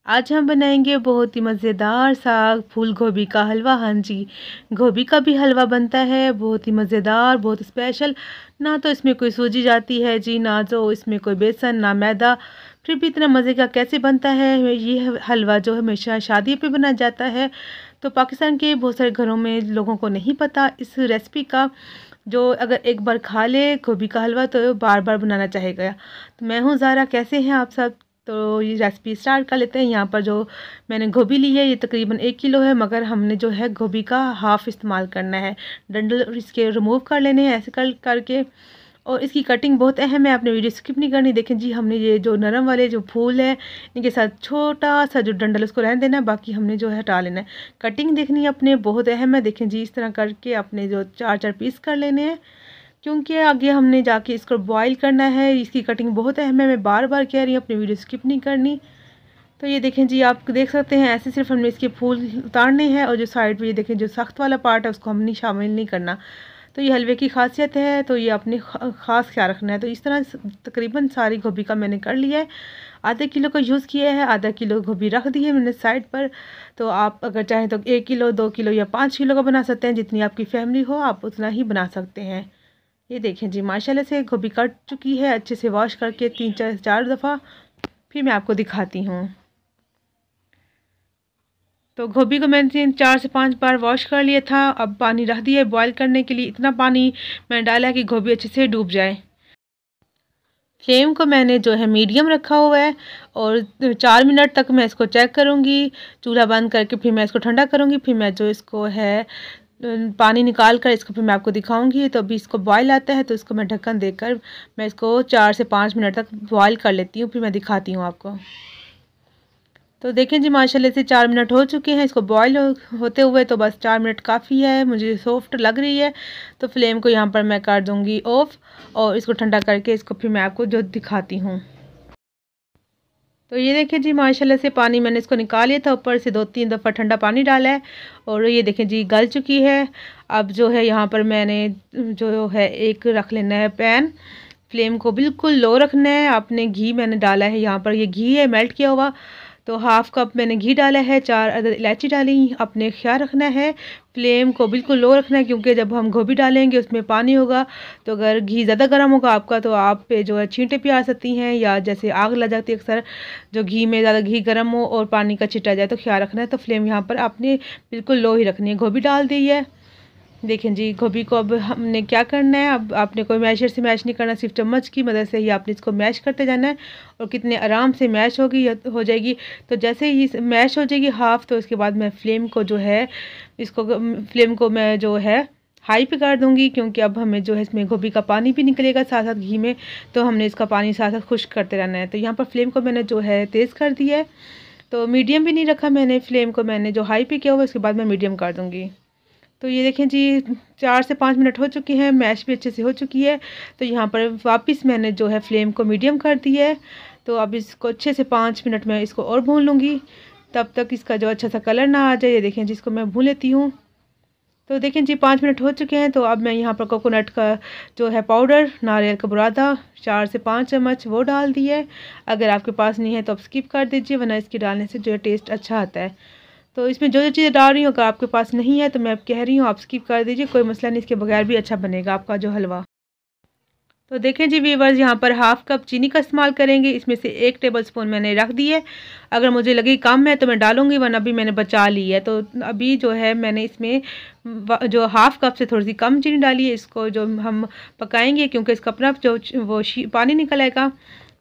आज हम बनाएंगे बहुत ही मज़ेदार साग फूल गोभी का हलवा। हाँ जी, गोभी का भी हलवा बनता है, बहुत ही मज़ेदार, बहुत स्पेशल। ना तो इसमें कोई सूजी जाती है जी, ना तो इसमें कोई बेसन ना मैदा, फिर भी इतना मज़े का कैसे बनता है। ये हलवा जो हमेशा शादी पे बनाया जाता है, तो पाकिस्तान के बहुत सारे घरों में लोगों को नहीं पता इस रेसिपी का। जो अगर एक बार खा ले गोभी का हलवा तो बार बार बनाना चाहेगा। तो मैं हूँ ज़ारा, कैसे हैं आप सब। तो ये रेसिपी स्टार्ट कर लेते हैं। यहाँ पर जो मैंने गोभी ली है ये तकरीबन 1 किलो है, मगर हमने जो है गोभी का हाफ़ इस्तेमाल करना है। डंडल इसके रिमूव कर लेने हैं ऐसे करके। और इसकी कटिंग बहुत अहम है, आपने वीडियो स्किप नहीं करनी। देखें जी, हमने ये जो नरम वाले जो फूल है इनके साथ छोटा सा जो डंडल उसको रहने देना है, बाकी हमने जो है हटा लेना है। कटिंग देखनी है अपने, बहुत अहम है। देखें जी, इस तरह करके अपने जो 4-4 पीस कर लेने हैं, क्योंकि आगे हमने जाके इसको बॉईल करना है। इसकी कटिंग बहुत अहम है, मैं बार बार कह रही हूँ, अपनी वीडियो स्किप नहीं करनी। तो ये देखें जी, आप देख सकते हैं ऐसे सिर्फ हमने इसके फूल उतारने हैं, और जो साइड पे ये देखें जो सख्त वाला पार्ट है उसको हमने शामिल नहीं करना। तो ये हलवे की खासियत है, तो ये अपने ख़ास ख्याल रखना है। तो इस तरह तकरीबन सारी गोभी का मैंने कर लिया है। आधे किलो का यूज़ किया है, आधा किलो गोभी रख दी है मैंने साइड पर। तो आप अगर चाहें तो 1 किलो 2 किलो या 5 किलो का बना सकते हैं, जितनी आपकी फैमिली हो आप उतना ही बना सकते हैं। ये देखें जी, माशाल्लाह से गोभी कट चुकी है, अच्छे से वॉश करके 3-4 दफ़ा। फिर मैं आपको दिखाती हूँ। तो गोभी को मैंने 4 से 5 बार वॉश कर लिया था। अब पानी रख दिया है बॉईल करने के लिए। इतना पानी मैंने डाला है कि गोभी अच्छे से डूब जाए। फ्लेम को मैंने जो है मीडियम रखा हुआ है, और 4 मिनट तक मैं इसको चेक करूँगी। चूल्हा बंद करके फिर मैं इसको ठंडा करूँगी। फिर मैं जो इसको है पानी निकाल कर इसको फिर मैं आपको दिखाऊंगी। तो अभी इसको बॉईल आता है, तो इसको मैं ढक्कन देकर मैं इसको 4 से 5 मिनट तक बॉईल कर लेती हूँ, फिर मैं दिखाती हूँ आपको। तो देखें जी, माशाल्लाह से 4 मिनट हो चुके हैं इसको बॉईल होते हुए। तो बस 4 मिनट काफ़ी है, मुझे सॉफ्ट लग रही है। तो फ्लेम को यहाँ पर मैं कर दूँगी ऑफ़, और इसको ठंडा करके इसको फिर मैं आपको जो दिखाती हूँ। तो ये देखें जी, माशाल्लाह से पानी मैंने इसको निकाल लिया था, ऊपर से 2-3 दफ़ा ठंडा पानी डाला है, और ये देखें जी गल चुकी है। अब जो है यहाँ पर मैंने जो है एक रख लेना है पैन। फ्लेम को बिल्कुल लो रखना है। आपने घी मैंने डाला है, यहाँ पर ये घी है मेल्ट किया हुआ। तो हाफ़ कप मैंने घी डाला है, 4 अदद इलायची डाली। अपने ख्याल रखना है, फ्लेम को बिल्कुल लो रखना है, क्योंकि जब हम गोभी डालेंगे उसमें पानी होगा। तो अगर घी ज़्यादा गर्म होगा आपका, तो आप पे जो है छींटे भी आ सकती हैं, या जैसे आग लग जाती है अक्सर जो घी में ज़्यादा घी गर्म हो और पानी का छिटा जाए। तो ख्याल रखना है। तो फ्लेम यहाँ पर आपने बिल्कुल लो ही रखनी है। गोभी डाल दी है। देखें जी, गोभी को अब हमने क्या करना है, अब आपने कोई मैशर से मैश नहीं करना, सिर्फ चम्मच की मदद से ही आपने इसको मैश करते जाना है। और कितने आराम से मैश होगी हो जाएगी। तो जैसे ही मैश हो जाएगी हाफ़, तो उसके बाद मैं फ्लेम को जो है फ्लेम को मैं जो है हाई पे कर दूंगी, क्योंकि अब हमें जो है इसमें गोभी का पानी भी निकलेगा साथ साथ घी में। तो हमने इसका पानी साथ साथ खुश्क करते रहना है। तो यहाँ पर फ्लेम को मैंने जो है तेज़ कर दिया है। तो मीडियम भी नहीं रखा मैंने, फ्लेम को मैंने जो हाई पे किया हुआ उसके बाद मैं मीडियम कर दूँगी। तो ये देखें जी, 4 से 5 मिनट हो चुके हैं, मैश भी अच्छे से हो चुकी है। तो यहाँ पर वापस मैंने जो है फ्लेम को मीडियम कर दी है। तो अब इसको अच्छे से 5 मिनट में इसको और भून लूँगी, तब तक इसका जो अच्छा सा कलर ना आ जाए। ये देखें जिसको मैं भून लेती हूँ। तो देखें जी, 5 मिनट हो चुके हैं। तो अब मैं यहाँ पर कोकोनट का जो है पाउडर, नारियल का बुरादा 4 से 5 चम्मच वो डाल दी है। अगर आपके पास नहीं है तो आप स्किप कर दीजिए, वरना इसके डालने से जो है टेस्ट अच्छा आता है। तो इसमें जो जो चीज़ें डाल रही हूँ, अगर आपके पास नहीं है तो मैं कह रही हूँ आप स्किप कर दीजिए, कोई मसला नहीं, इसके बगैर भी अच्छा बनेगा आपका जो हलवा। तो देखें जी व्यूअर्स, यहाँ पर हाफ़ कप चीनी का इस्तेमाल करेंगे। इसमें से 1 टेबलस्पून मैंने रख दी है। अगर मुझे लगे कम है तो मैं डालूंगी, वरना अभी मैंने बचा ली है। तो अभी जो है मैंने इसमें जो हाफ़ कप से थोड़ी सी कम चीनी डाली है। इसको जो हम पकाएंगे, क्योंकि इसका अपना जो वो पानी निकल आएगा।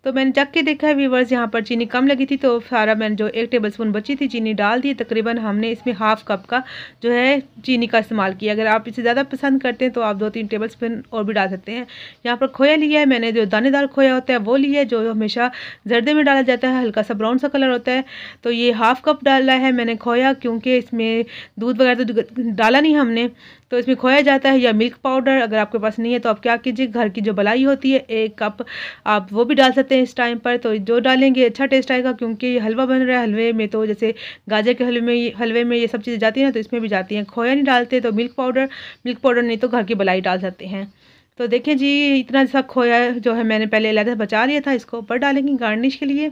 तो मैंने चख के देखा है व्यूअर्स, यहाँ पर चीनी कम लगी थी, तो सारा मैंने जो 1 टेबलस्पून बची थी चीनी डाल दी। तकरीबन हमने इसमें हाफ़ कप का जो है चीनी का इस्तेमाल किया। अगर आप इसे ज़्यादा पसंद करते हैं तो आप 2-3 टेबलस्पून और भी डाल सकते हैं। यहाँ पर खोया लिया है मैंने, जो दानेदार खोया होता है वो लिया है, जो हमेशा जर्दे में डाला जाता है, हल्का सा ब्राउन सा कलर होता है। तो ये हाफ़ कप डाला है मैंने खोया, क्योंकि इसमें दूध वगैरह तो डाला नहीं हमने। तो इसमें खोया जाता है, या मिल्क पाउडर अगर आपके पास नहीं है तो आप क्या कीजिए, घर की जो मलाई होती है 1 कप आप वो भी डाल सकते हैं इस टाइम पर। तो जो डालेंगे अच्छा टेस्ट आएगा, क्योंकि ये हलवा बन रहा है। हलवे में तो जैसे गाजर के हलवे में ये सब चीज़ें जाती हैं ना, तो इसमें भी जाती हैं। खोया नहीं डालते तो मिल्क पाउडर नहीं तो घर की मलाई डाल सकते हैं। तो देखें जी, इतना सा खोया जो है मैंने पहले अलग बचा लिया था, इसको ऊपर डालेंगे गार्निश के लिए।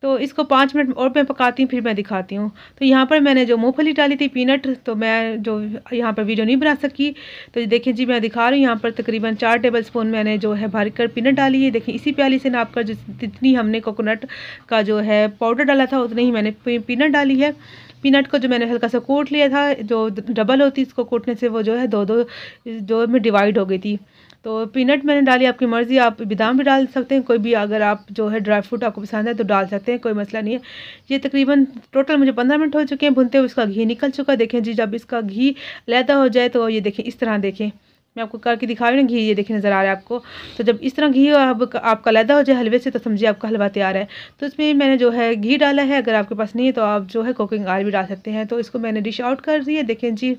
तो इसको 5 मिनट और मैं पकाती हूँ, फिर मैं दिखाती हूँ। तो यहाँ पर मैंने जो मूंगफली डाली थी पीनट, तो मैं जो यहाँ पर वीडियो नहीं बना सकी, तो देखिए जी मैं दिखा रही हूँ। यहाँ पर तकरीबन 4 टेबलस्पून मैंने जो है भर कर पीनट डाली है। देखिए इसी प्याली से नाप कर जितनी हमने कोकोनट का जो है पाउडर डाला था उतनी ही मैंने पीनट डाली है। पीनट को जो मैंने हल्का सा कोट लिया था, जो डबल होती है इसको कोटने से वो जो है दो जो में डिवाइड हो गई थी। तो पीनट मैंने डाली, आपकी मर्ज़ी, आप बादाम भी डाल सकते हैं, कोई भी अगर आप जो है ड्राई फ्रूट आपको पसंद है तो डाल सकते हैं, कोई मसला नहीं है। ये तकरीबन टोटल मुझे 15 मिनट हो चुके हैं भुनते हुए। इसका घी निकल चुका है। देखें जी जब इसका घी लैदा हो जाए तो ये देखें इस तरह, देखें मैं आपको करके दिखा रही हूँ घी, ये देखें नज़र आ रहा है आपको। तो जब इस तरह घी अब आपका लैदा हो जाए हलवे से, तो समझिए आपका हलवा तैयार है। तो इसमें मैंने जो है घी डाला है, अगर आपके पास नहीं है तो आप जो है कुकिंग ऑयल भी डाल सकते हैं। तो इसको मैंने डिश आउट कर दी है, देखें जी।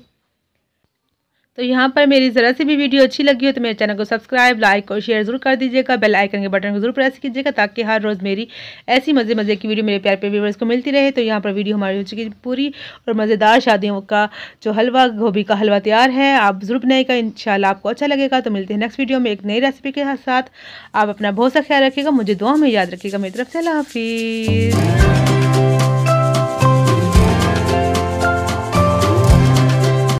तो यहाँ पर मेरी ज़रा सी भी वीडियो अच्छी लगी हो तो मेरे चैनल को सब्सक्राइब, लाइक और शेयर ज़रूर कर दीजिएगा। बेल आइकन के बटन को ज़रूर प्रेस कीजिएगा ताकि हर रोज़ मेरी ऐसी मज़े की वीडियो मेरे प्यारे व्यूअर्स को मिलती रहे। तो यहाँ पर वीडियो हमारी हो चुकी पूरी और मज़ेदार शादियों का जो हलवा, गोभी का हलवा तैयार है। आप ज़रूर बनाइएगा, इंशाल्लाह आपको अच्छा लगेगा। तो मिलते हैं नेक्स्ट वीडियो में एक नई रेसिपी के साथ। आप अपना बहुत सा ख्याल रखिएगा, मुझे दुआ में याद रखिएगा। मेरी तरफ से अल्लाह हाफिज़।